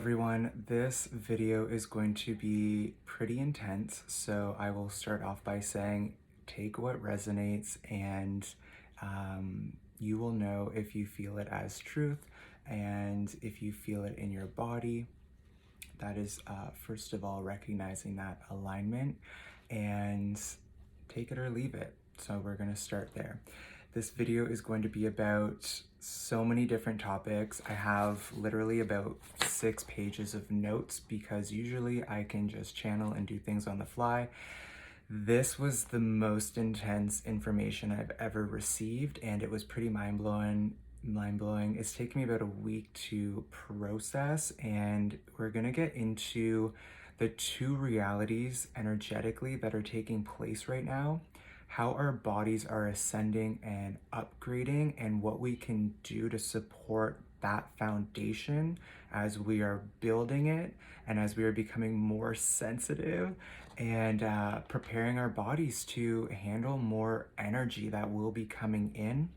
Everyone, this video is going to be pretty intense, so I will start off by saying take what resonates and you will know if you feel it as truth and if you feel it in your body. That is, first of all, recognizing that alignment and take it or leave it. So we're going to start there. This video is going to be about so many different topics. I have literally about 6 pages of notes because usually I can just channel and do things on the fly. This was the most intense information I've ever received, and it was pretty mind-blowing. It's taken me about a week to process, and we're gonna get into the two realities energetically that are taking place right now, how our bodies are ascending and upgrading, and what we can do to support that foundation as we are building it and as we are becoming more sensitive and preparing our bodies to handle more energy that will be coming in,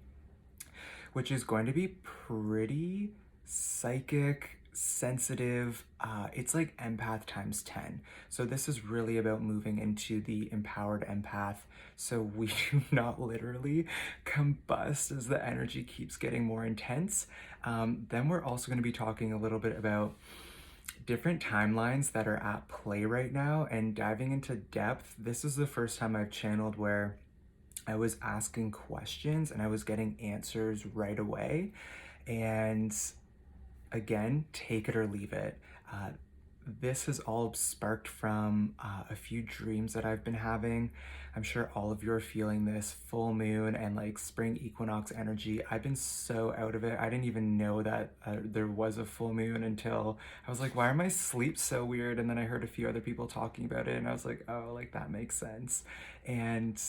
which is going to be pretty psychic, sensitive. It's like empath times 10. So this is really about moving into the empowered empath, so we do not literally combust as the energy keeps getting more intense. Then we're also going to be talking a little bit about different timelines that are at play right now and diving into depth. This is the first time I've channeled where I was asking questions and I was getting answers right away. And again, take it or leave it. This has all sparked from a few dreams that I've been having. I'm sure all of you are feeling this full moon and like spring equinox energy. I've been so out of it. I didn't even know that there was a full moon until I was like, why are my sleeps so weird? And then I heard a few other people talking about it and I was like, oh, like that makes sense. And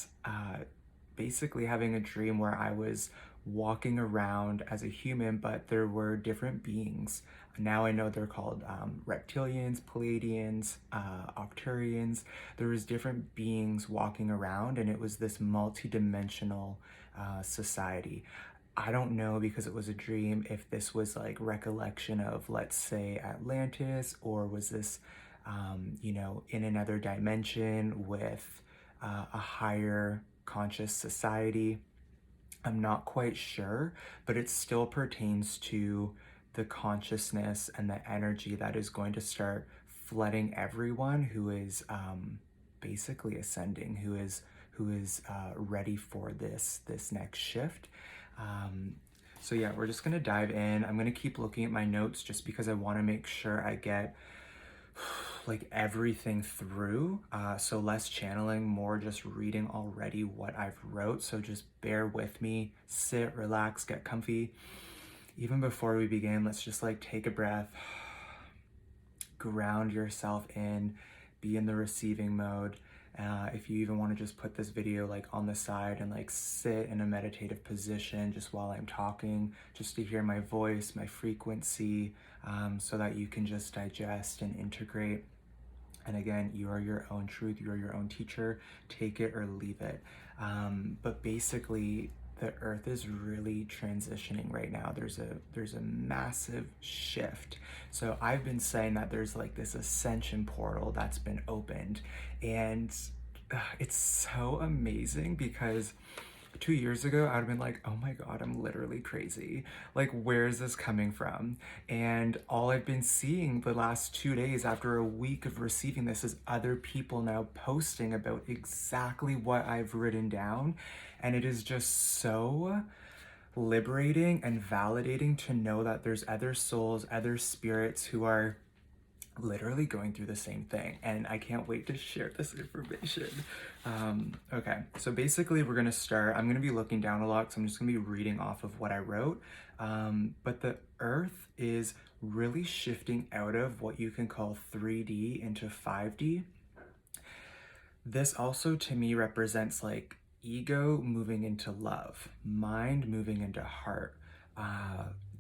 basically having a dream where I was walking around as a human, but there were different beings. Now I know they're called reptilians, pleiadians, octurians. There was different beings walking around, and it was this multi-dimensional society. I don't know, because it was a dream, if this was like recollection of, let's say, Atlantis, or was this, in another dimension with a higher conscious society. I'm not quite sure, but it still pertains to the consciousness and the energy that is going to start flooding everyone who is basically ascending, who is ready for this next shift. So yeah, we're just gonna dive in. I'm gonna keep looking at my notes just because I want to make sure I get like everything through, so less channeling, more just reading already what I've wrote. So just bear with me, sit, relax, get comfy. Even before we begin, let's just like take a breath, ground yourself in, be in the receiving mode. If you even want to just put this video like on the side and like sit in a meditative position just while I'm talking, just to hear my voice, my frequency, so that you can just digest and integrate. And again, you are your own truth, you are your own teacher, take it or leave it. But basically, the earth is really transitioning right now. There's a massive shift. So I've been saying that there's like this Ascension Portal that's been opened, and it's so amazing because 2 years ago, I would have been like, oh my God, I'm literally crazy. Like, where is this coming from? And all I've been seeing the last 2 days after a week of receiving this is other people now posting about exactly what I've written down. And it is just so liberating and validating to know that there's other souls, other spirits who are literally going through the same thing, and I can't wait to share this information. Okay, so basically we're gonna start. I'm gonna be looking down a lot, so I'm just gonna be reading off of what I wrote. But the earth is really shifting out of what you can call 3D into 5D. This also to me represents like ego moving into love, mind moving into heart,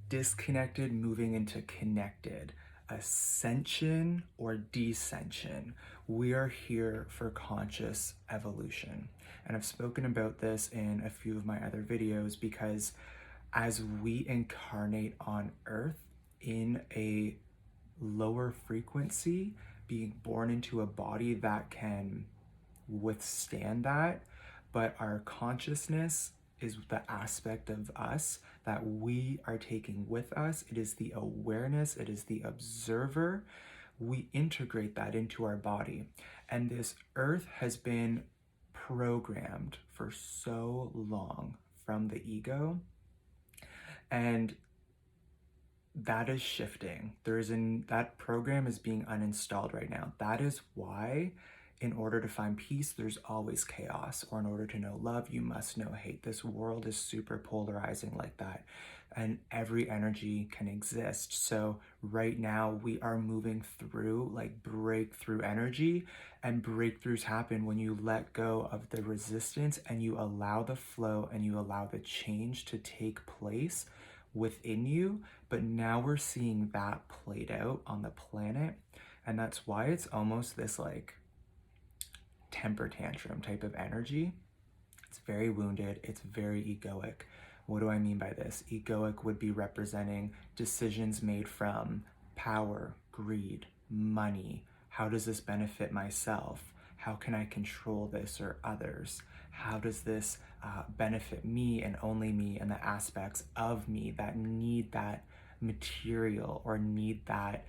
disconnected moving into connected, ascension or descension. We are here for conscious evolution. And I've spoken about this in a few of my other videos because as we incarnate on Earth in a lower frequency, being born into a body that can withstand that, but our consciousness is the aspect of us that we are taking with us. It is the awareness, it is the observer. We integrate that into our body. And this earth has been programmed for so long from the ego, and that is shifting. That program is being uninstalled right now. That is why, in order to find peace, there's always chaos. Or in order to know love, you must know hate. This world is super polarizing like that. And every energy can exist. So right now we are moving through like breakthrough energy, and breakthroughs happen when you let go of the resistance and you allow the flow and you allow the change to take place within you. But now we're seeing that played out on the planet, and that's why it's almost this like temper tantrum type of energy. It's very wounded, it's very egoic. What do I mean by this? Egoic would be representing decisions made from power, greed, money. How does this benefit myself? How can I control this or others? How does this benefit me and only me and the aspects of me that need that material or need that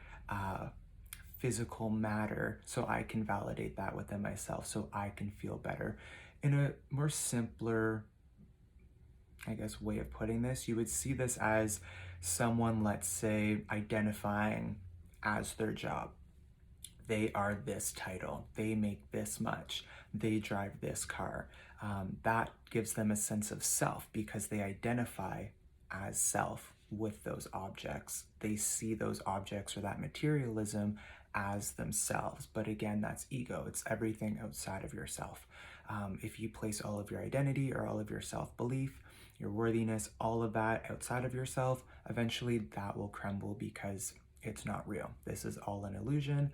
physical matter, so I can validate that within myself, so I can feel better. In a more simpler, I guess, way of putting this, you would see this as someone, let's say, identifying as their job. They are this title, they make this much, they drive this car. That gives them a sense of self because they identify as self with those objects. They see those objects or that materialism as themselves. But again, that's ego. It's everything outside of yourself. If you place all of your identity or all of your self-belief, your worthiness, all of that outside of yourself, eventually that will crumble because it's not real. This is all an illusion.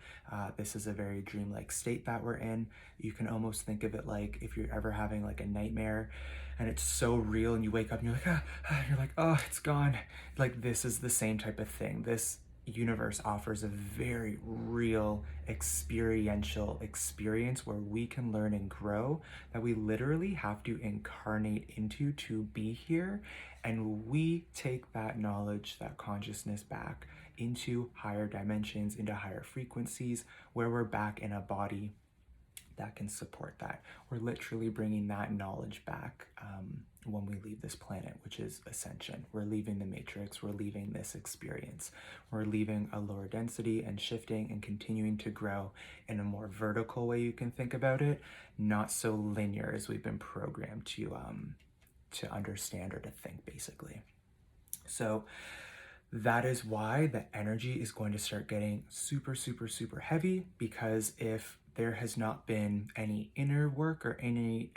This is a very dreamlike state that we're in. You can almost think of it like if you're ever having like a nightmare and it's so real and you wake up and you're like, you're like, oh, it's gone. Like, this is the same type of thing. This universe offers a very real experiential experience where we can learn and grow, that we literally have to incarnate into to be here. And we take that knowledge, that consciousness back into higher dimensions, into higher frequencies, where we're back in a body that can support that. We're literally bringing that knowledge back when we leave this planet, which is ascension. We're leaving the matrix, we're leaving this experience. We're leaving a lower density and shifting and continuing to grow in a more vertical way, you can think about it, not so linear as we've been programmed to understand or to think, basically. So that is why the energy is going to start getting super, super, super heavy, because if there has not been any inner work or any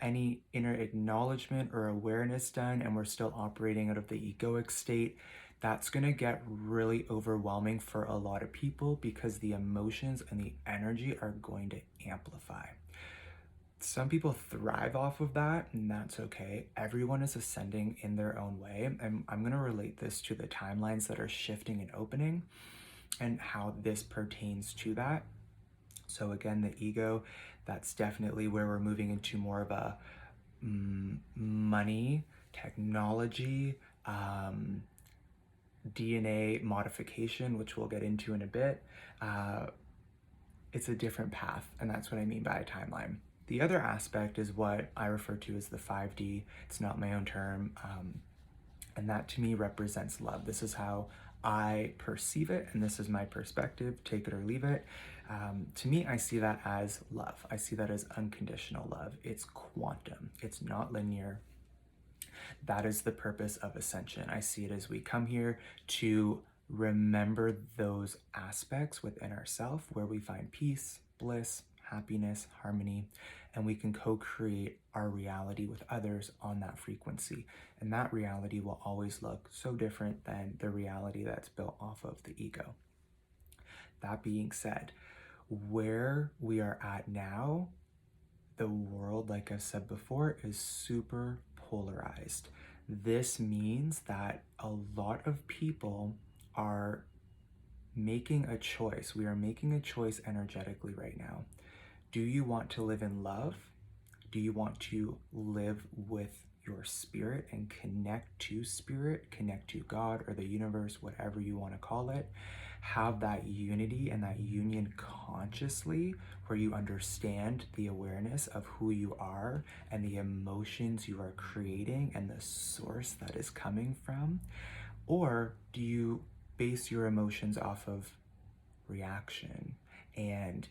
inner acknowledgement or awareness done, and we're still operating out of the egoic state, that's going to get really overwhelming for a lot of people, because the emotions and the energy are going to amplify. Some people thrive off of that, and that's okay. Everyone is ascending in their own way. And I'm going to relate this to the timelines that are shifting and opening and how this pertains to that. So again, the ego, that's definitely where we're moving into more of a money, technology, DNA modification, which we'll get into in a bit. It's a different path, and that's what I mean by a timeline. The other aspect is what I refer to as the 5D. It's not my own term, and that to me represents love. This is how I perceive it, and this is my perspective, take it or leave it. To me, I see that as love. I see that as unconditional love. It's quantum, it's not linear. That is the purpose of ascension. I see it as we come here to remember those aspects within ourselves where we find peace, bliss, happiness, harmony, and we can co-create our reality with others on that frequency. And that reality will always look so different than the reality that's built off of the ego. That being said, where we are at now, the world, like I've said before, is super polarized. This means that a lot of people are making a choice. We are making a choice energetically right now. Do you want to live in love? Do you want to live with your spirit and connect to God or the universe, whatever you want to call it? Have that unity and that union consciously, where you understand the awareness of who you are and the emotions you are creating and the source that is coming from? Or do you base your emotions off of reaction and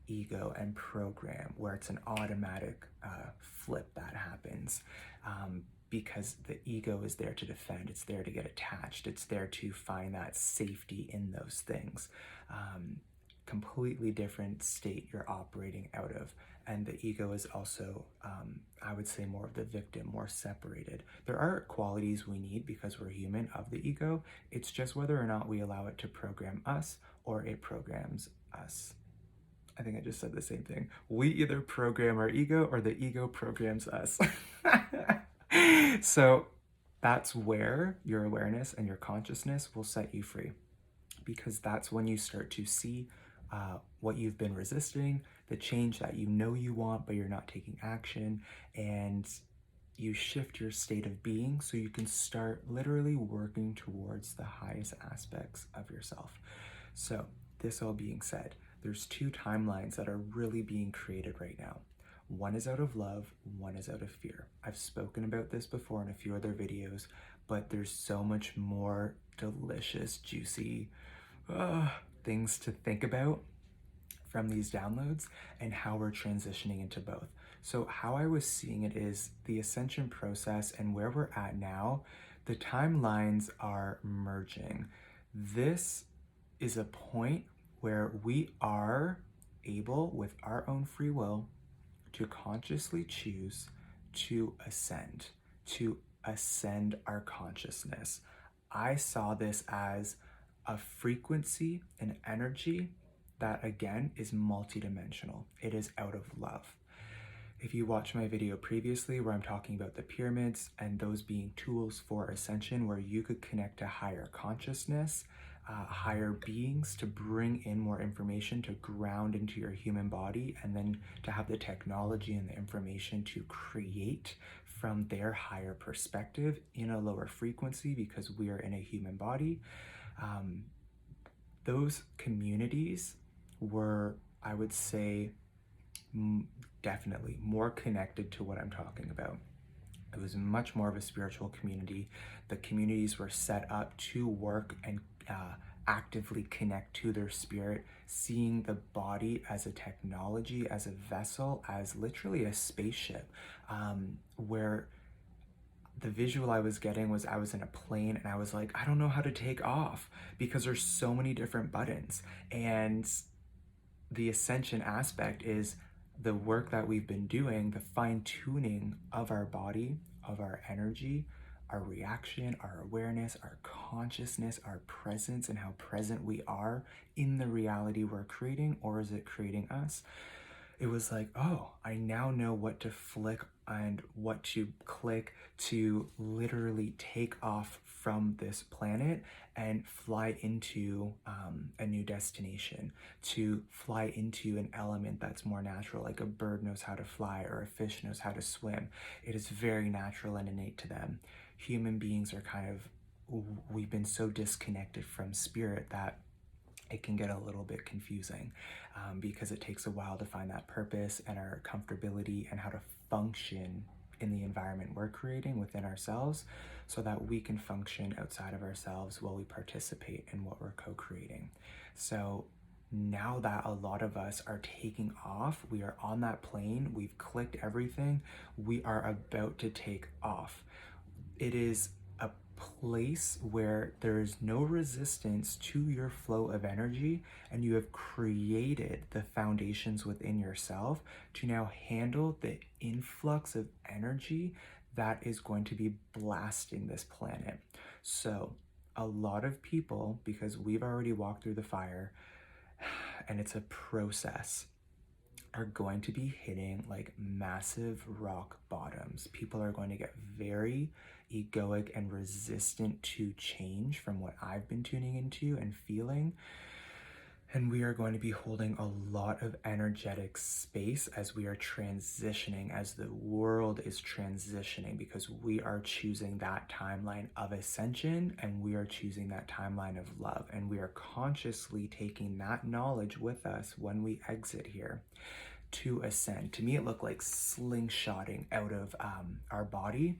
ego and program, where it's an automatic flip that happens, because the ego is there to defend, it's there to get attached, it's there to find that safety in those things. Completely different state you're operating out of. And the ego is also, I would say, more of the victim, more separated. There are qualities we need because we're human of the ego. It's just whether or not we allow it to program us or it programs us. I think I just said the same thing. We either program our ego or the ego programs us. So that's where your awareness and your consciousness will set you free, because that's when you start to see what you've been resisting, the change that you know you want, but you're not taking action, and you shift your state of being so you can start literally working towards the highest aspects of yourself. So, this all being said, there's two timelines that are really being created right now. One is out of love, one is out of fear. I've spoken about this before in a few other videos, but there's so much more delicious, juicy things to think about from these downloads and how we're transitioning into both. So how I was seeing it is the ascension process and where we're at now, the timelines are merging. This is a point where we are able, with our own free will, to consciously choose to ascend our consciousness. I saw this as a frequency, an energy that, again, is multidimensional. It is out of love. If you watched my video previously where I'm talking about the pyramids and those being tools for ascension, where you could connect to higher consciousness, higher beings, to bring in more information to ground into your human body, and then to have the technology and the information to create from their higher perspective in a lower frequency, because we are in a human body. Those communities were, I would say, definitely more connected to what I'm talking about. It was much more of a spiritual community. The communities were set up to work and actively connect to their spirit, seeing the body as a technology, as a vessel, as literally a spaceship, where the visual I was getting was I was in a plane and I was like, I don't know how to take off because there's so many different buttons. And the ascension aspect is the work that we've been doing, the fine-tuning of our body, of our energy, our reaction, our awareness, our consciousness, our presence, and how present we are in the reality we're creating, or is it creating us? It was like, oh, I now know what to flick and what to click to literally take off from this planet and fly into a new destination, to fly into an element that's more natural, like a bird knows how to fly or a fish knows how to swim. It is very natural and innate to them. Human beings are we've been so disconnected from spirit that it can get a little bit confusing, because it takes a while to find that purpose and our comfortability and how to function in the environment we're creating within ourselves, so that we can function outside of ourselves while we participate in what we're co-creating. So now that a lot of us are taking off, we are on that plane, we've clicked everything, we are about to take off. It is a place where there is no resistance to your flow of energy, and you have created the foundations within yourself to now handle the influx of energy that is going to be blasting this planet. So a lot of people, because we've already walked through the fire and it's a process, are going to be hitting like massive rock bottoms. People are going to get very egoic and resistant to change from what I've been tuning into and feeling. And we are going to be holding a lot of energetic space as we are transitioning, as the world is transitioning, because we are choosing that timeline of ascension and we are choosing that timeline of love. And we are consciously taking that knowledge with us when we exit here to ascend. To me, it looked like slingshotting out of our body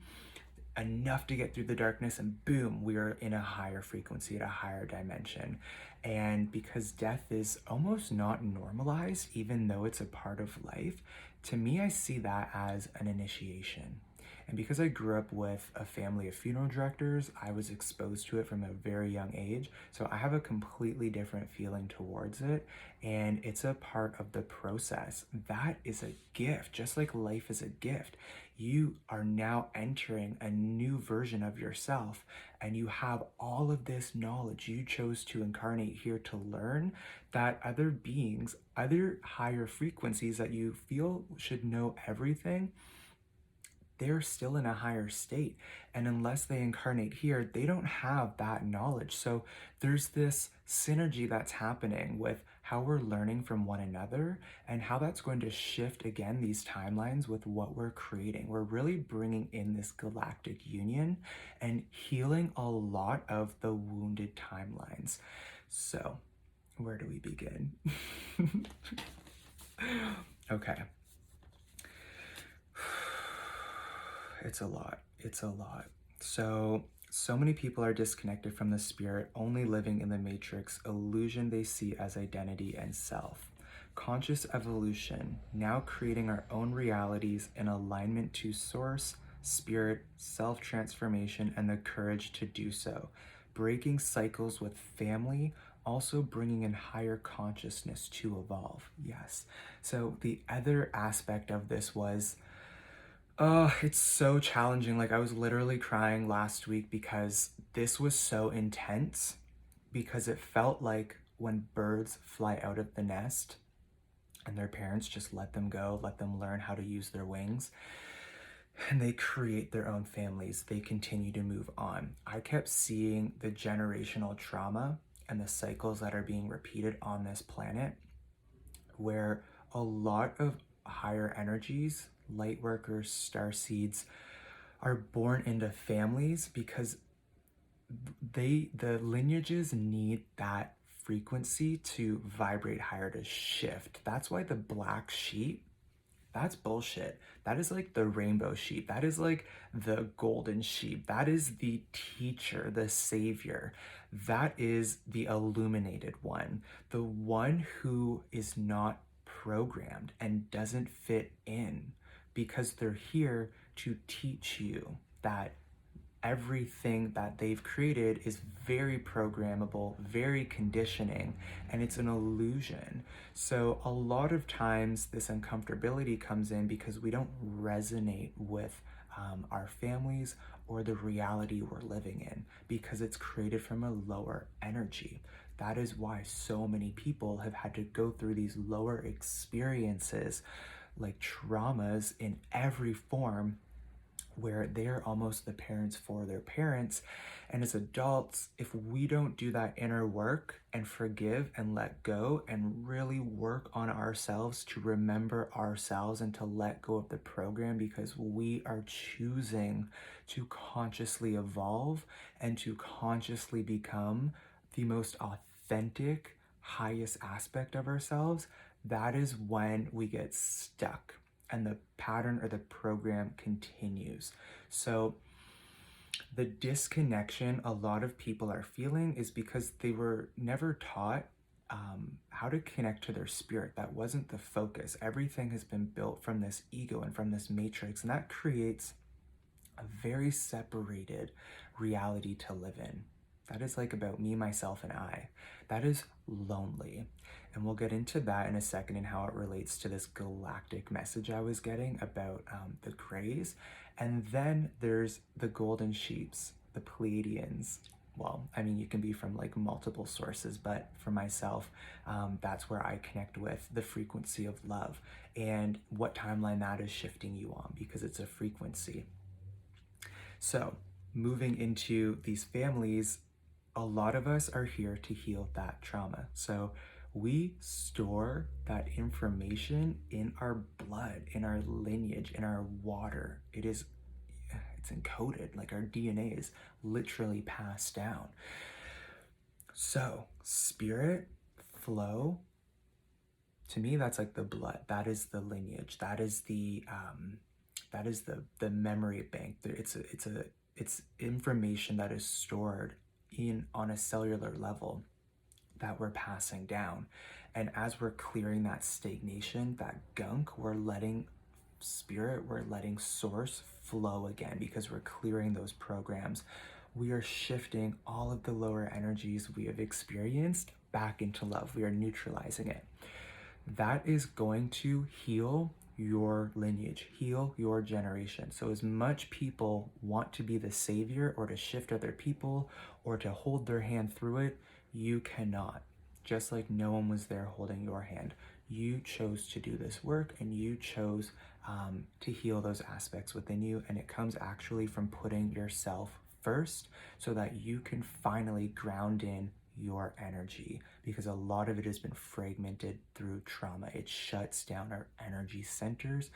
enough to get through the darkness, and boom, we are in a higher frequency, at a higher dimension. And because death is almost not normalized, even though it's a part of life, to me, I see that as an initiation. And because I grew up with a family of funeral directors, I was exposed to it from a very young age. So I have a completely different feeling towards it. And it's a part of the process. That is a gift, just like life is a gift. You are now entering a new version of yourself, and you have all of this knowledge you chose to incarnate here to learn, that other beings, other higher frequencies that you feel should know everything, they're still in a higher state. And unless they incarnate here, they don't have that knowledge. So there's this synergy that's happening with how we're learning from one another and how that's going to shift again these timelines with what we're creating. We're really bringing in this galactic union and healing a lot of the wounded timelines. So where do we begin? Okay. It's a lot. It's a lot. So many people are disconnected from the spirit, only living in the matrix illusion they see as identity and self. Conscious evolution, now creating our own realities in alignment to source, spirit, self-transformation, and the courage to do so. Breaking cycles with family, also bringing in higher consciousness to evolve. Yes. So the other aspect of this was, oh, it's so challenging. Like, I was literally crying last week because this was so intense, because it felt like when birds fly out of the nest and their parents just let them go, let them learn how to use their wings, and they create their own families. They continue to move on. I kept seeing the generational trauma and the cycles that are being repeated on this planet, where a lot of higher energies, light workers, star seeds, are born into families because the lineages need that frequency to vibrate higher, to shift. That's why the black sheep, that's bullshit. That is like the rainbow sheep. That is like the golden sheep. That is the teacher, the savior. That is the illuminated one, the one who is not programmed and doesn't fit in, because they're here to teach you that everything that they've created is very programmable, very conditioning, and it's an illusion. So a lot of times this uncomfortability comes in because we don't resonate with our families or the reality we're living in, because it's created from a lower energy. That is why so many people have had to go through these lower experiences, like traumas in every form, where they're almost the parents for their parents. And as adults, if we don't do that inner work and forgive and let go and really work on ourselves to remember ourselves and to let go of the program, because we are choosing to consciously evolve and to consciously become the most authentic, highest aspect of ourselves, that is when we get stuck and the pattern or the program continues. So the disconnection a lot of people are feeling is because they were never taught how to connect to their spirit. That wasn't the focus. Everything has been built from this ego and from this matrix, and that creates a very separated reality to live in. That is like about me, myself, and I. That is lonely. And we'll get into that in a second and how it relates to this galactic message I was getting about the grays. And then there's the golden sheeps, the pleiadians. well, I mean, you can be from like multiple sources, but for myself, that's where I connect with the frequency of love and what timeline that is shifting you on, because it's a frequency. So moving into these families, a lot of us are here to heal that trauma. So we store that information in our blood, in our lineage, in our water. It's encoded, like our DNA is literally passed down. So spirit flow, to me, that's like the blood. That is the lineage. That is the memory bank. It's information that is stored on a cellular level that we're passing down. And as we're clearing that stagnation, that gunk, we're letting spirit, we're letting source flow again, because we're clearing those programs. We are shifting all of the lower energies we have experienced back into love. We are neutralizing it. That is going to heal your lineage, heal your generation. So as much people want to be the savior or to shift other people or to hold their hand through it, you cannot. Just like no one was there holding your hand. You chose to do this work, and you chose to heal those aspects within you. And it comes actually from putting yourself first, so that you can finally ground in your energy, because a lot of it has been fragmented through trauma. It shuts down our energy centers,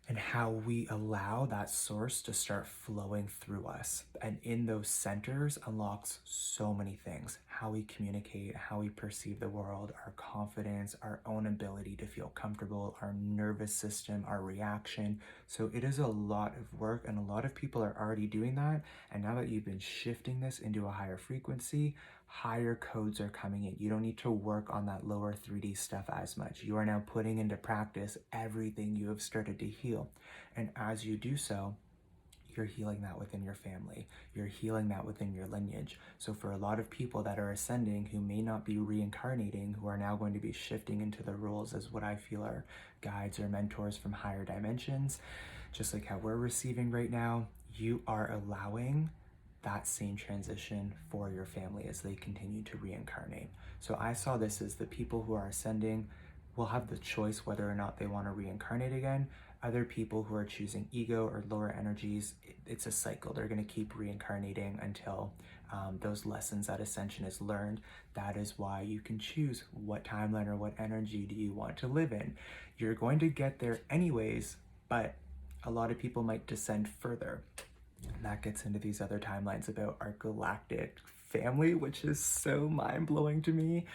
and how we allow that source to start flowing through us. And in those centers unlocks so many things: how we communicate, how we perceive the world, our confidence, our own ability to feel comfortable, our nervous system, our reaction. So it is a lot of work, and a lot of people are already doing that. And now that you've been shifting this into a higher frequency, higher codes are coming in. You don't need to work on that lower 3D stuff as much. You are now putting into practice everything you have started to heal. And as you do so, you're healing that within your family. You're healing that within your lineage. So for a lot of people that are ascending, who may not be reincarnating, who are now going to be shifting into the roles as what I feel are guides or mentors from higher dimensions, just like how we're receiving right now, you are allowing that same transition for your family as they continue to reincarnate. So I saw this as the people who are ascending will have the choice whether or not they want to reincarnate again. Other people who are choosing ego or lower energies, it's a cycle. They're going to keep reincarnating until those lessons that Ascension has learned. That is why you can choose what timeline or what energy do you want to live in. You're going to get there anyways, but a lot of people might descend further. And that gets into these other timelines about our galactic family, which is so mind-blowing to me.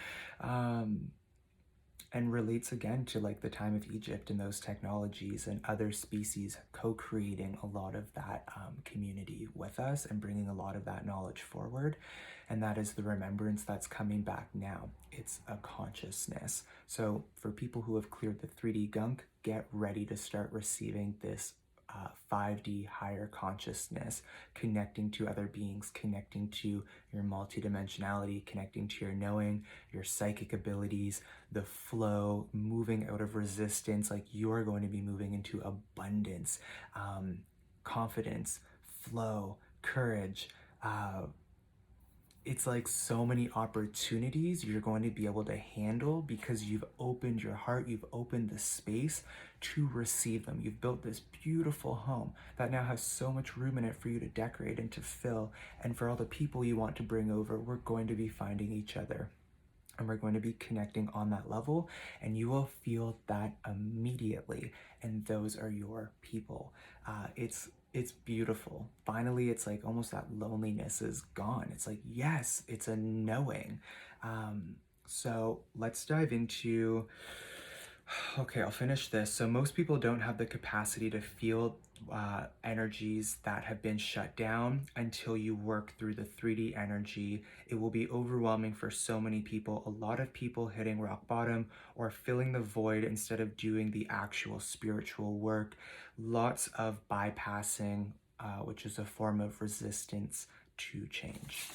And relates again to like the time of Egypt and those technologies and other species co-creating a lot of that community with us and bringing a lot of that knowledge forward. And that is the remembrance that's coming back now. It's a consciousness. So for people who have cleared the 3D gunk, get ready to start receiving this 5D higher consciousness, connecting to other beings, connecting to your multidimensionality, connecting to your knowing, your psychic abilities, the flow, moving out of resistance. Like you are going to be moving into abundance, confidence, flow, courage. It's like so many opportunities you're going to be able to handle because you've opened your heart, you've opened the space to receive them. You've built this beautiful home that now has so much room in it for you to decorate and to fill. And for all the people you want to bring over, we're going to be finding each other. And we're going to be connecting on that level, and you will feel that immediately. And those are your people. It's beautiful. Finally, it's like almost that loneliness is gone. It's like, yes, it's a knowing. So let's dive into, okay, I'll finish this. So most people don't have the capacity to feel energies that have been shut down until you work through the 3D energy. It will be overwhelming for so many people. A lot of people hitting rock bottom or filling the void instead of doing the actual spiritual work. Lots of bypassing, which is a form of resistance to change.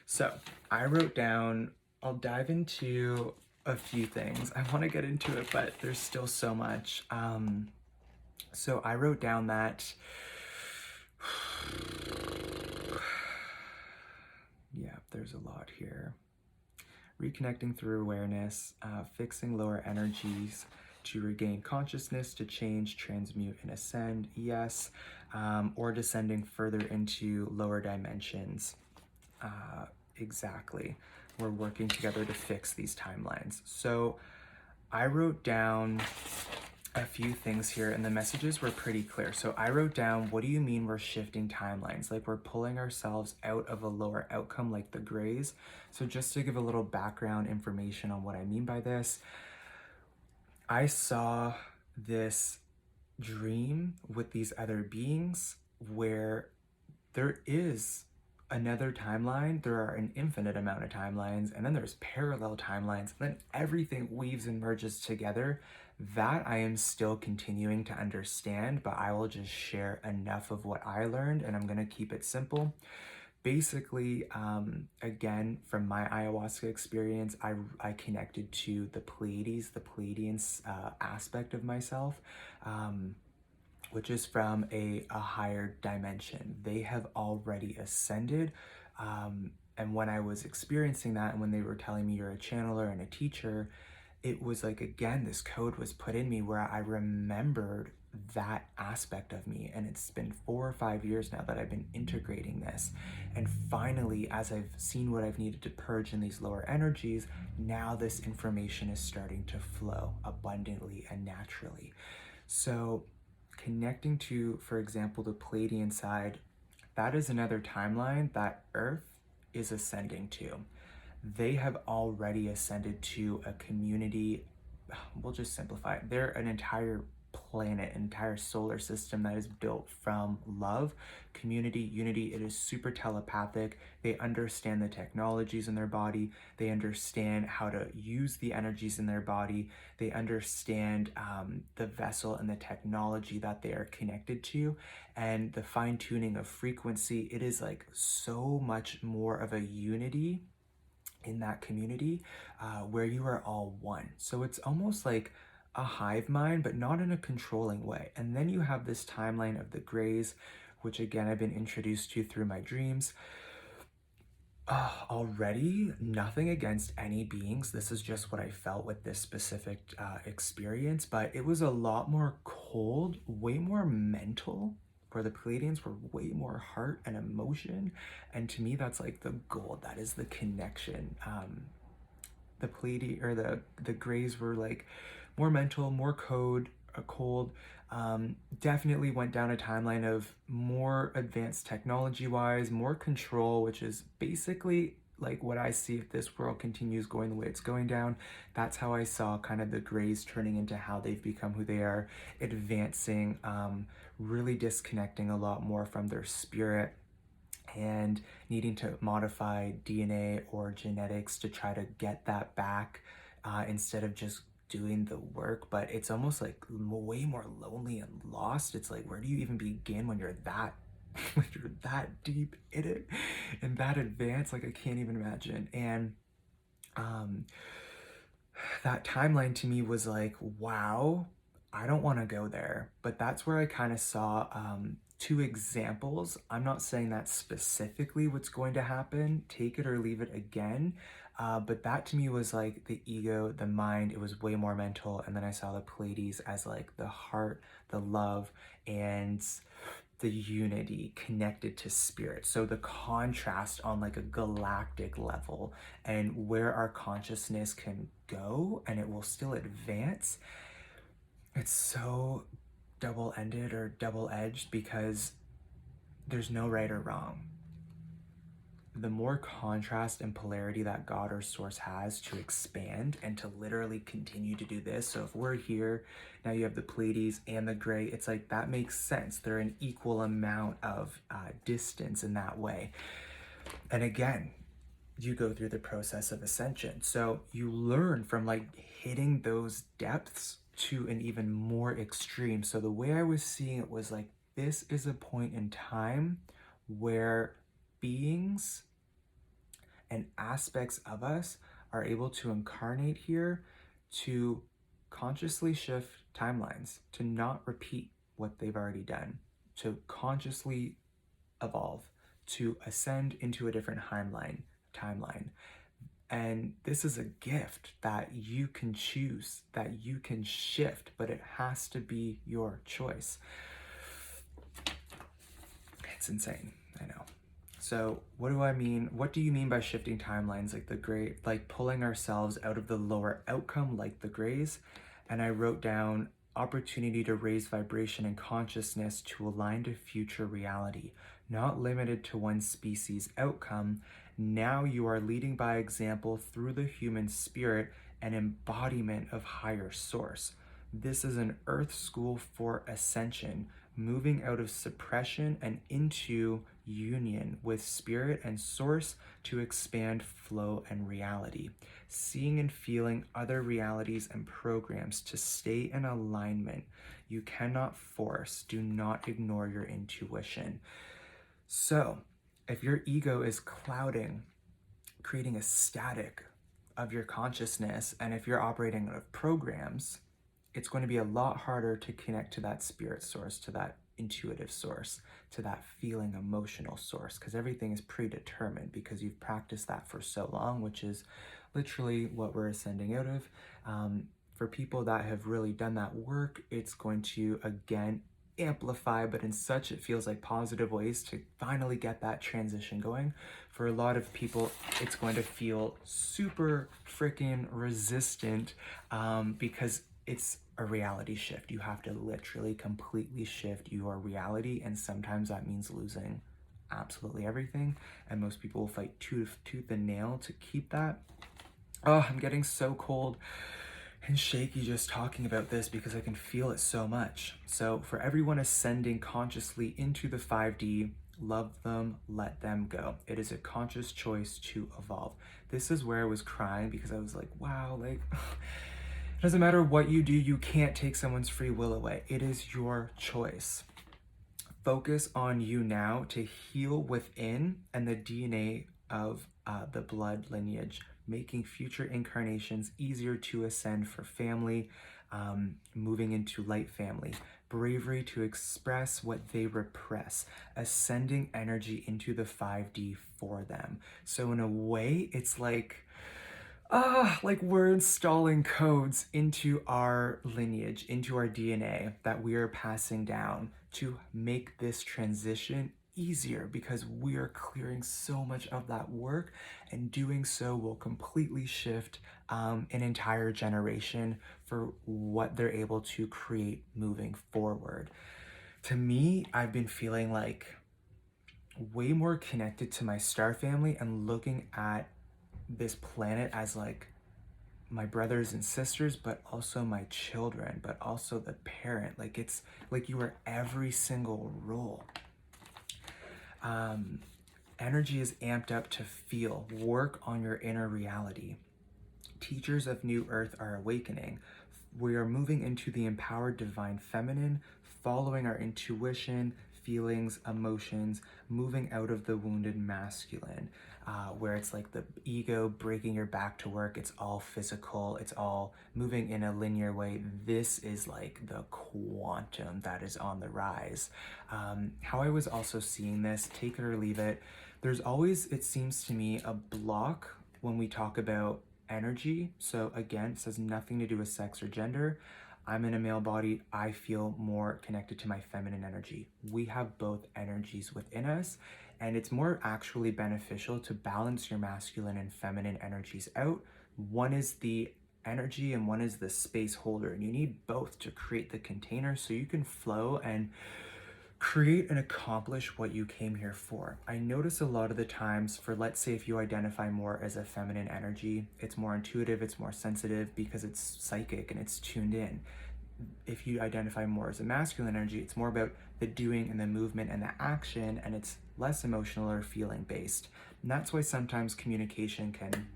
So I wrote down, I'll dive into a few things. I want to get into it, but there's still so much. So I wrote down that there's a lot here. Reconnecting through awareness, fixing lower energies to regain consciousness, to change, transmute, and ascend, yes, or descending further into lower dimensions. Exactly. We're working together to fix these timelines. So I wrote down a few things here, and the messages were pretty clear. So I wrote down, what do you mean we're shifting timelines? Like we're pulling ourselves out of a lower outcome like the grays. So just to give a little background information on what I mean by this, I saw this dream with these other beings where there is another timeline. There are an infinite amount of timelines, and then there's parallel timelines, and then everything weaves and merges together. That I am still continuing to understand, but I will just share enough of what I learned, and I'm going to keep it simple. Basically, again, from my ayahuasca experience, I connected to the Pleiades, the Pleiadian aspect of myself, which is from a higher dimension. They have already ascended. And when I was experiencing that, and when they were telling me you're a channeler and a teacher, it was like, again, this code was put in me where I remembered that aspect of me. And it's been 4 or 5 years now that I've been integrating this. And finally, as I've seen what I've needed to purge in these lower energies, now this information is starting to flow abundantly and naturally. So connecting to, for example, the Pleiadian side, that is another timeline that Earth is ascending to. They have already ascended to a community, we'll just simplify it. They're an entire planet, entire solar system that is built from love, community, unity. It is super telepathic. They understand the technologies in their body. They understand how to use the energies in their body. They understand the vessel and the technology that they are connected to, and the fine tuning of frequency. It is like so much more of a unity in that community where you are all one. So it's almost like a hive mind, but not in a controlling way. And then you have this timeline of the grays, which again, I've been introduced to through my dreams. Already, nothing against any beings. This is just what I felt with this specific experience, but it was a lot more cold, way more mental, where the Pleiadians were way more heart and emotion. And to me, that's like the gold. That is the connection. The Pleiadian or the Greys were like more mental, more cold. Definitely went down a timeline of more advanced technology-wise, more control, which is basically like what I see if this world continues going the way it's going down. That's how I saw kind of the Greys turning into how they've become who they are, advancing, really disconnecting a lot more from their spirit and needing to modify DNA or genetics to try to get that back instead of just doing the work. But it's almost like way more lonely and lost. It's like, where do you even begin when you're that when you're that deep in it and that advanced? Like, I can't even imagine. And that timeline to me was like, wow, I don't want to go there. But that's where I kind of saw 2 examples. I'm not saying that's specifically what's going to happen, take it or leave it again. But that to me was like the ego, the mind. It was way more mental. And then I saw the Pleiades as like the heart, the love, and the unity connected to spirit. So the contrast on like a galactic level and where our consciousness can go and it will still advance. It's so double-ended or double-edged because there's no right or wrong. The more contrast and polarity that God or source has to expand and to literally continue to do this. So if we're here, now you have the Pleiades and the gray, it's like that makes sense. They're an equal amount of distance in that way. And again, you go through the process of ascension. So you learn from like hitting those depths to an even more extreme. So the way I was seeing it was like, this is a point in time where beings and aspects of us are able to incarnate here to consciously shift timelines, to not repeat what they've already done, to consciously evolve, to ascend into a different timeline, timeline. And this is a gift that you can choose, that you can shift, but it has to be your choice. It's insane, I know. So what do I mean? What do you mean by shifting timelines, like the gray, like pulling ourselves out of the lower outcome, like the grays? And I wrote down opportunity to raise vibration and consciousness to align to future reality, not limited to one species outcome. Now you are leading by example through the human spirit and embodiment of higher source. This is an earth school for ascension, moving out of suppression and into union with spirit and source to expand flow and reality, seeing and feeling other realities and programs to stay in alignment. You cannot force, do not ignore your intuition. So if your ego is clouding, creating a static of your consciousness, and if you're operating out of programs, it's going to be a lot harder to connect to that spirit source, to that intuitive source, to that feeling emotional source, because everything is predetermined because you've practiced that for so long, which is literally what we're ascending out of. For people that have really done that work, it's going to, again, amplify, but in such, it feels like positive ways to finally get that transition going. For a lot of people, it's going to feel super freaking resistant because it's a reality shift. You have to literally completely shift your reality, and sometimes that means losing absolutely everything, and most people will fight tooth and nail to keep that. Oh, I'm getting so cold and shaky just talking about this because I can feel it so much. So for everyone ascending consciously into the 5D, love them, let them go. It is a conscious choice to evolve. This is where I was crying because I was like, wow, like, it doesn't matter what you do, you can't take someone's free will away. It is your choice. Focus on you now to heal within and the DNA of the blood lineage, making future incarnations easier to ascend for family, moving into light family. Bravery to express what they repress, ascending energy into the 5D for them. So in a way, it's like we're installing codes into our lineage, into our DNA that we are passing down to make this transition easier, because we are clearing so much of that work, and doing so will completely shift an entire generation for what they're able to create moving forward. To me, I've been feeling like way more connected to my star family and looking at this planet as like my brothers and sisters, but also my children, but also the parent. Like, it's like you are every single role. Energy is amped up to feel, work on your inner reality. Teachers of New Earth are awakening. We are moving into the empowered divine feminine, following our intuition, feelings, emotions, moving out of the wounded masculine, where it's like the ego breaking your back to work. It's all physical. It's all moving in a linear way. This is like the quantum that is on the rise. How I was also seeing this, take it or leave it, there's always, it seems to me, a block when we talk about energy. So again, it says nothing to do with sex or gender. I'm in a male body. I feel more connected to my feminine energy. We have both energies within us, and it's more actually beneficial to balance your masculine and feminine energies out. One is the energy and one is the space holder, and you need both to create the container so you can flow and create and accomplish what you came here for. I notice a lot of the times, for, let's say, if you identify more as a feminine energy, it's more intuitive, it's more sensitive because it's psychic and it's tuned in. If you identify more as a masculine energy, it's more about the doing and the movement and the action, and it's less emotional or feeling based. And that's why sometimes communication can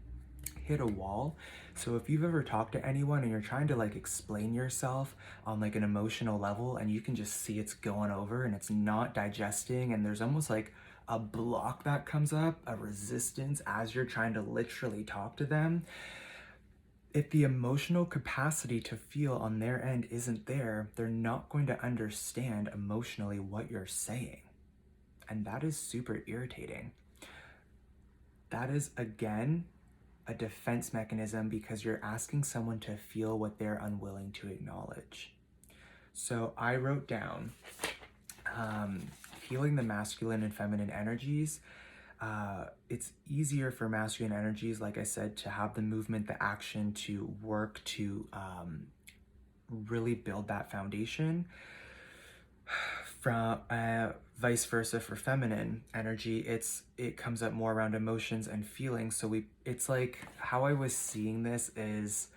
hit a wall. So if you've ever talked to anyone and you're trying to like explain yourself on like an emotional level, and you can just see it's going over and it's not digesting, and there's almost like a block that comes up, a resistance as you're trying to literally talk to them, if the emotional capacity to feel on their end isn't there, they're not going to understand emotionally what you're saying. And that is super irritating. that is, again, a defense mechanism because you're asking someone to feel what they're unwilling to acknowledge. So I wrote down healing the masculine and feminine energies. It's easier for masculine energies, like I said, to have the movement, the action, to work, to really build that foundation. From vice versa for feminine energy, it comes up more around emotions and feelings. So it's like how I was seeing this is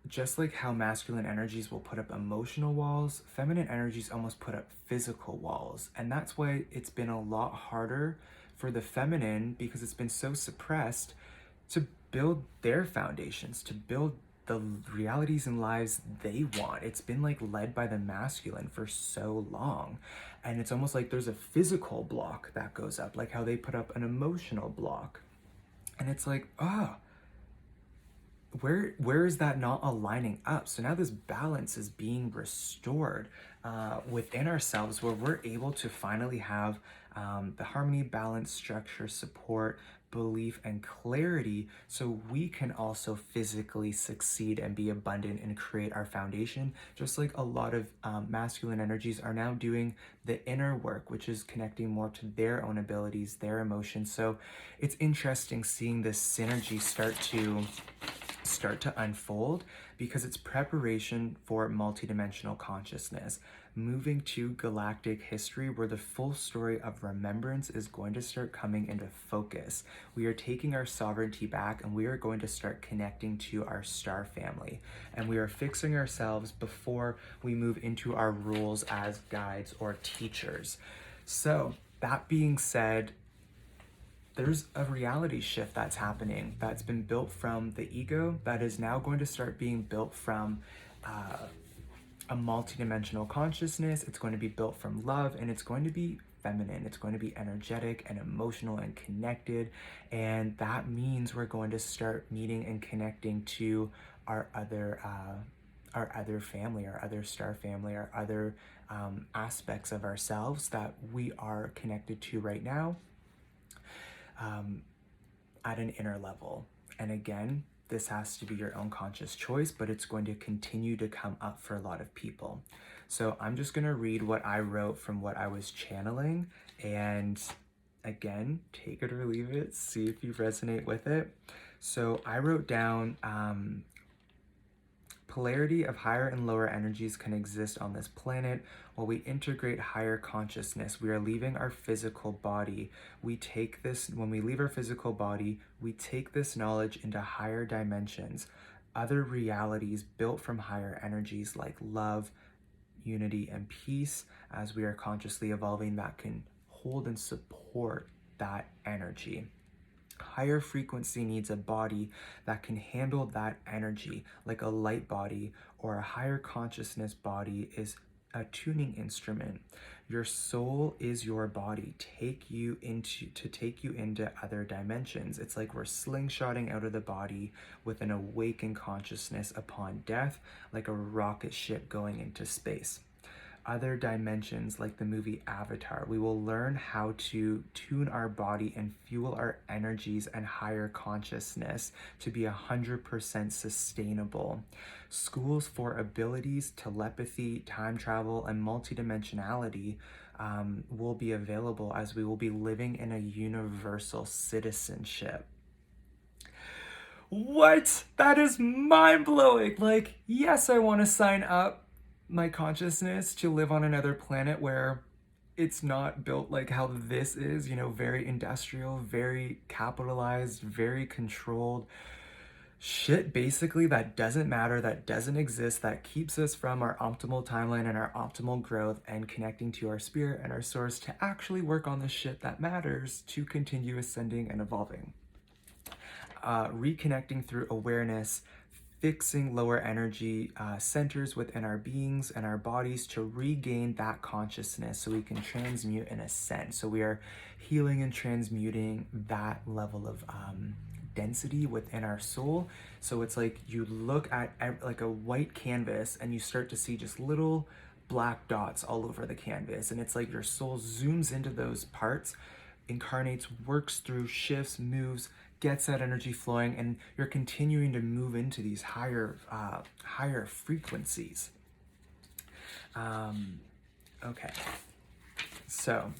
just like how masculine energies will put up emotional walls, feminine energies almost put up physical walls. And that's why it's been a lot harder for the feminine, because it's been so suppressed, to build their foundations, to build the realities and lives they want. It's been like led by the masculine for so long. And it's almost like there's a physical block that goes up, like how they put up an emotional block. And it's like, where is that not aligning up? So now this balance is being restored within ourselves, where we're able to finally have the harmony, balance, structure, support, belief, and clarity, so we can also physically succeed and be abundant and create our foundation, just like a lot of masculine energies are now doing the inner work, which is connecting more to their own abilities, their emotions. So it's interesting seeing this synergy start to unfold, because it's preparation for multidimensional consciousness, moving to galactic history, where the full story of remembrance is going to start coming into focus. We are taking our sovereignty back, and we are going to start connecting to our star family, and we are fixing ourselves before we move into our roles as guides or teachers. So that being said, there's a reality shift that's happening, that's been built from the ego, that is now going to start being built from a multidimensional consciousness. It's going to be built from love, and it's going to be feminine. It's going to be energetic and emotional and connected. And that means we're going to start meeting and connecting to our other family, our other star family, our other aspects of ourselves that we are connected to right now, at an inner level. And again, this has to be your own conscious choice, but it's going to continue to come up for a lot of people. So I'm just going to read what I wrote from what I was channeling, and again, take it or leave it, see if you resonate with it. So I wrote down, polarity of higher and lower energies can exist on this planet. While we integrate higher consciousness, we are leaving our physical body. When we leave our physical body, we take this knowledge into higher dimensions, other realities built from higher energies like love, unity, and peace, as we are consciously evolving, that can hold and support that energy. Higher frequency needs a body that can handle that energy, like a light body, or a higher consciousness body is a tuning instrument. Your soul is your body, to take you into other dimensions. It's like we're slingshotting out of the body with an awakened consciousness upon death, like a rocket ship going into space. Other dimensions, like the movie Avatar, we will learn how to tune our body and fuel our energies and higher consciousness to be 100% sustainable. Schools for abilities, telepathy, time travel, and multidimensionality will be available, as we will be living in a universal citizenship. What? That is mind-blowing! Like, yes, I want to sign up my consciousness to live on another planet where it's not built like how this is, very industrial, very capitalized, very controlled shit, basically, that doesn't matter, that doesn't exist, that keeps us from our optimal timeline and our optimal growth, and connecting to our spirit and our source to actually work on the shit that matters to continue ascending and evolving. Reconnecting through awareness, fixing lower energy centers within our beings and our bodies to regain that consciousness, so we can transmute and ascend. So we are healing and transmuting that level of density within our soul. So it's like you look at like a white canvas, and you start to see just little black dots all over the canvas, and it's like your soul zooms into those parts incarnates, works through, shifts, moves, gets that energy flowing, and you're continuing to move into these higher frequencies. Okay, so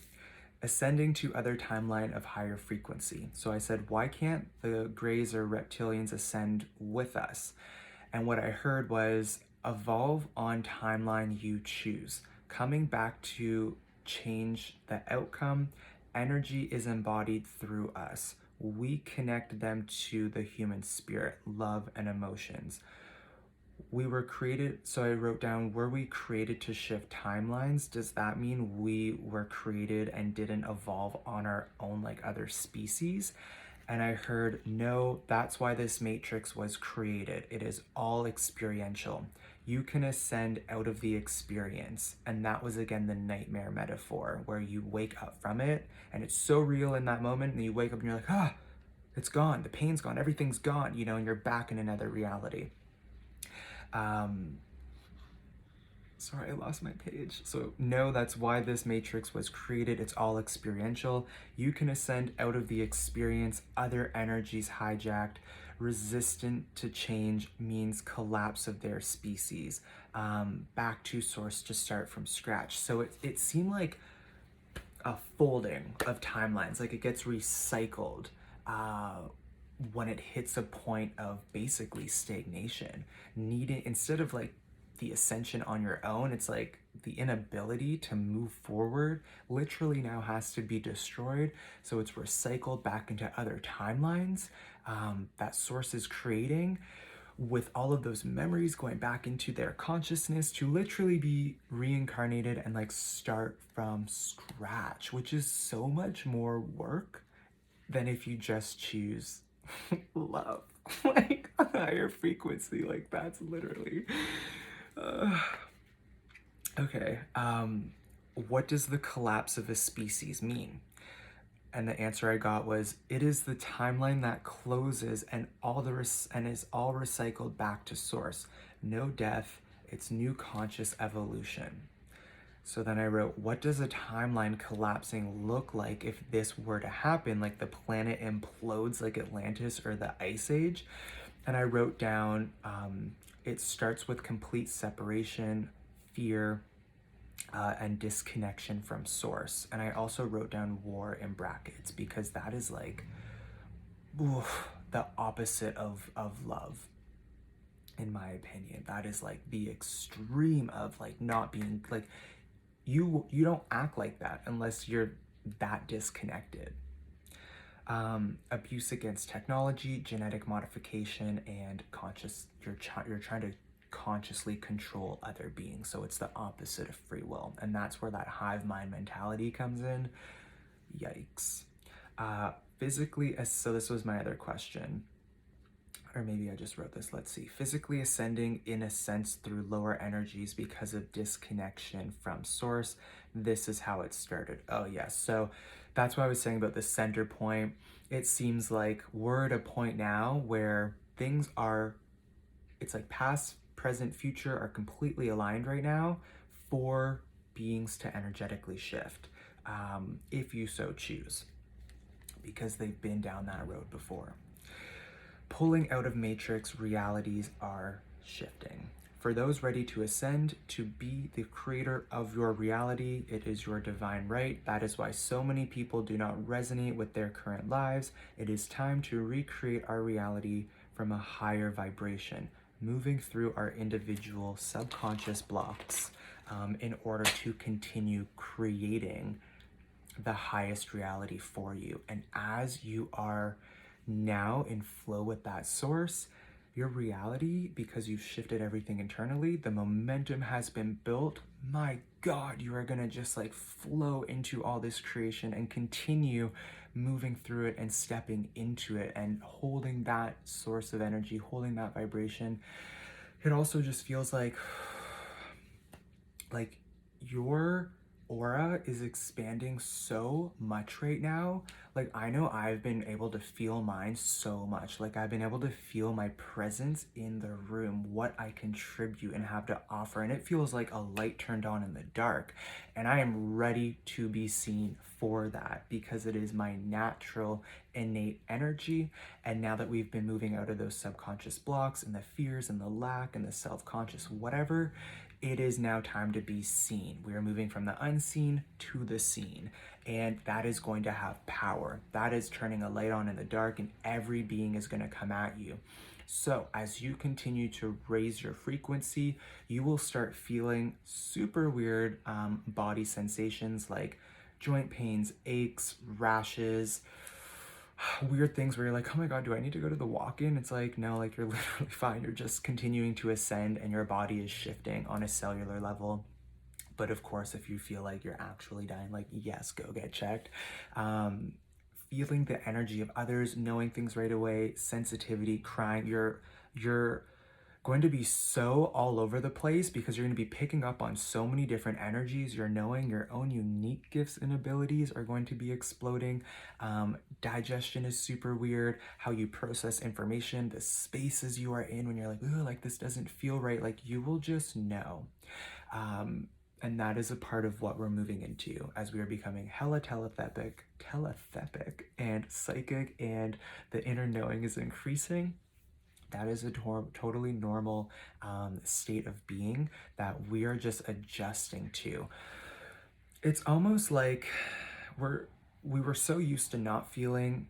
ascending to other timeline of higher frequency. So I said, why can't the Greys or reptilians ascend with us? And what I heard was, evolve on timeline you choose. Coming back to change the outcome, energy is embodied through us. We connect them to the human spirit, love, and emotions. We were created, so I wrote down, were we created to shift timelines? Does that mean we were created and didn't evolve on our own like other species? And I heard, no, that's why this matrix was created. It is all experiential. You can ascend out of the experience. And that was, again, the nightmare metaphor, where you wake up from it and it's so real in that moment, and you wake up and you're like, it's gone, the pain's gone, everything's gone, you know, and you're back in another reality. Sorry, I lost my page. So no, that's why this matrix was created. It's all experiential. You can ascend out of the experience, other energies hijacked. Resistant to change means collapse of their species. Back to source to start from scratch. So it seemed like a folding of timelines, like it gets recycled when it hits a point of basically stagnation. Needing, instead of like the ascension on your own, it's like the inability to move forward literally now has to be destroyed. So it's recycled back into other timelines that source is creating, with all of those memories going back into their consciousness to literally be reincarnated and like start from scratch, which is so much more work than if you just choose love, like a higher frequency. Like that's literally okay. What does the collapse of a species mean? And the answer I got was, it is the timeline that closes and is all recycled back to source. No death, it's new conscious evolution. So then I wrote, what does a timeline collapsing look like if this were to happen? Like the planet implodes like Atlantis or the Ice Age? And I wrote down, it starts with complete separation, fear, and disconnection from source. And I also wrote down war in brackets, because that is like the opposite of love, in my opinion. That is like the extreme of like not being like, you don't act like that unless you're that disconnected. Abuse against technology, genetic modification, and you're trying to consciously control other beings. So it's the opposite of free will, and that's where that hive mind mentality comes in. Yikes. Physically, so this was my other question, or maybe I just wrote this. Let's see. Physically ascending in a sense through lower energies because of disconnection from source. This is how it started. Oh yes. So that's what I was saying about the center point. It seems like we're at a point now where things are, it's like past, present, future are completely aligned right now for beings to energetically shift, if you so choose, because they've been down that road before. Pulling out of matrix, realities are shifting. For those ready to ascend, to be the creator of your reality, it is your divine right. That is why so many people do not resonate with their current lives. It is time to recreate our reality from a higher vibration, moving through our individual subconscious blocks in order to continue creating the highest reality for you. And as you are now in flow with that source, your reality, because you've shifted everything internally, the momentum has been built. My God, you are gonna just like flow into all this creation and continue moving through it and stepping into it and holding that source of energy, holding that vibration. It also just feels like your aura is expanding so much right now. Like, I know I've been able to feel mine so much. Like, I've been able to feel my presence in the room, what I contribute and have to offer. And it feels like a light turned on in the dark. And I am ready to be seen for that because it is my natural, innate energy. And now that we've been moving out of those subconscious blocks and the fears and the lack and the self-conscious whatever, it is now time to be seen. We are moving from the unseen to the seen, and that is going to have power. That is turning a light on in the dark, and every being is going to come at you. So as you continue to raise your frequency, you will start feeling super weird body sensations like joint pains, aches, rashes, weird things where you're like, oh my God, do I need to go to the walk-in? It's like, no, like you're literally fine. You're just continuing to ascend and your body is shifting on a cellular level. But of course, if you feel like you're actually dying, like, yes, go get checked. Feeling the energy of others, knowing things right away, sensitivity, crying, you're going to be so all over the place because you're going to be picking up on so many different energies. You're knowing your own unique gifts and abilities are going to be exploding. Digestion is super weird. How you process information, the spaces you are in when you're like, oh, like this doesn't feel right. Like you will just know. And that is a part of what we're moving into as we are becoming hella telepathic, and psychic, and the inner knowing is increasing. That is a totally normal state of being that we are just adjusting to. It's almost like we were so used to not feeling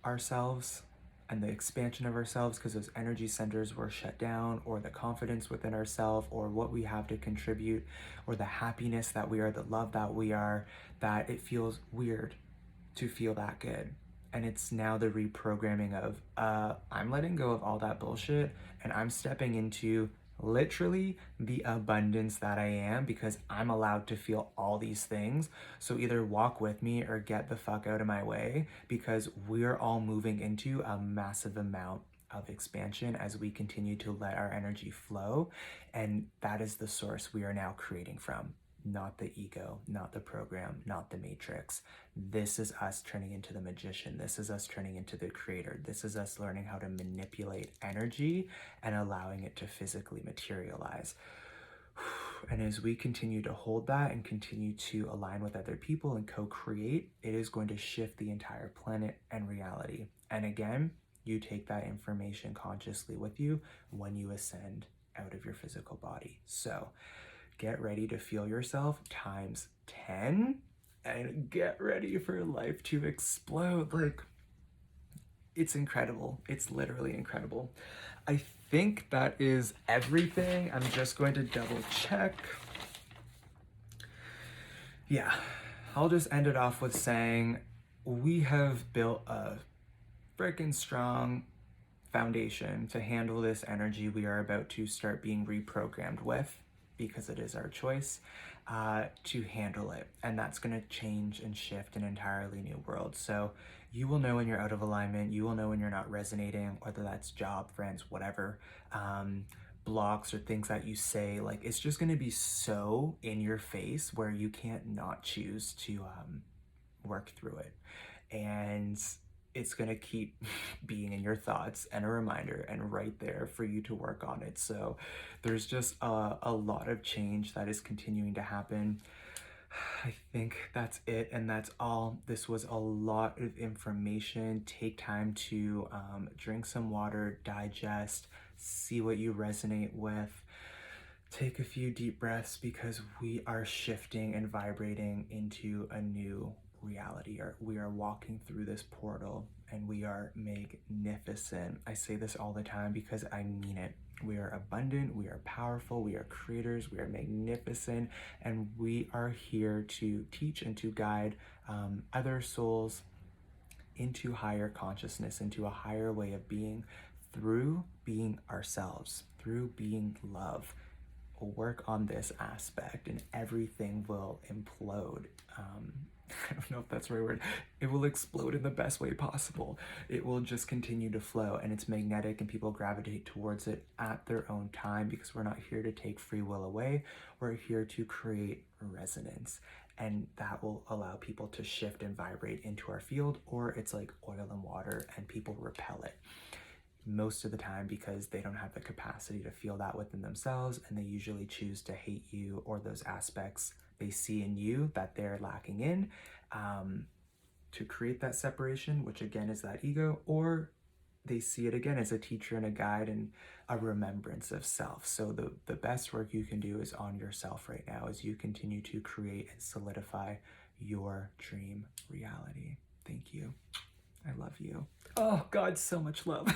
ourselves and the expansion of ourselves because those energy centers were shut down, or the confidence within ourselves, or what we have to contribute, or the happiness that we are, the love that we are, that it feels weird to feel that good. And it's now the reprogramming of I'm letting go of all that bullshit and I'm stepping into literally the abundance that I am because I'm allowed to feel all these things. So either walk with me or get the fuck out of my way, because we're all moving into a massive amount of expansion as we continue to let our energy flow. And that is the source we are now creating from. Not the ego, not the program, not the matrix. This is us turning into the magician. This is us turning into the creator. This is us learning how to manipulate energy and allowing it to physically materialize. And as we continue to hold that and continue to align with other people and co-create, it is going to shift the entire planet and reality. And again, you take that information consciously with you when you ascend out of your physical body. So get ready to feel yourself times 10 and get ready for life to explode. Like, it's incredible. It's literally incredible. I think that is everything. I'm just going to double check. Yeah, I'll just end it off with saying we have built a freaking strong foundation to handle this energy we are about to start being reprogrammed with, because it is our choice to handle it. And that's going to change and shift an entirely new world. So you will know when you're out of alignment. You will know when you're not resonating, whether that's job, friends, whatever, blocks or things that you say. Like, it's just going to be so in your face where you can't not choose to work through it. And it's going to keep being in your thoughts and a reminder and right there for you to work on it. So there's just a lot of change that is continuing to happen. I think that's it, and that's all. This was a lot of information. Take time to drink some water, digest, see what you resonate with. Take a few deep breaths, because we are shifting and vibrating into a new reality. We are walking through this portal and we are magnificent. I say this all the time because I mean it. We are abundant, we are powerful, we are creators, we are magnificent, and we are here to teach and to guide other souls into higher consciousness, into a higher way of being, through being ourselves, through being love. We'll work on this aspect and everything will implode. I don't know if that's the right word. It will explode in the best way possible. It will just continue to flow, and it's magnetic, and people gravitate towards it at their own time, because we're not here to take free will away. We're here to create resonance. and that will allow people to shift and vibrate into our field, or it's like oil and water and people repel it most of the time because they don't have the capacity to feel that within themselves, and they usually choose to hate you or those aspects they see in you that they're lacking in, to create that separation, which again is that ego, or they see it again as a teacher and a guide and a remembrance of self. So the best work you can do is on yourself right now as you continue to create and solidify your dream reality. Thank you. I love you. Oh God, so much love.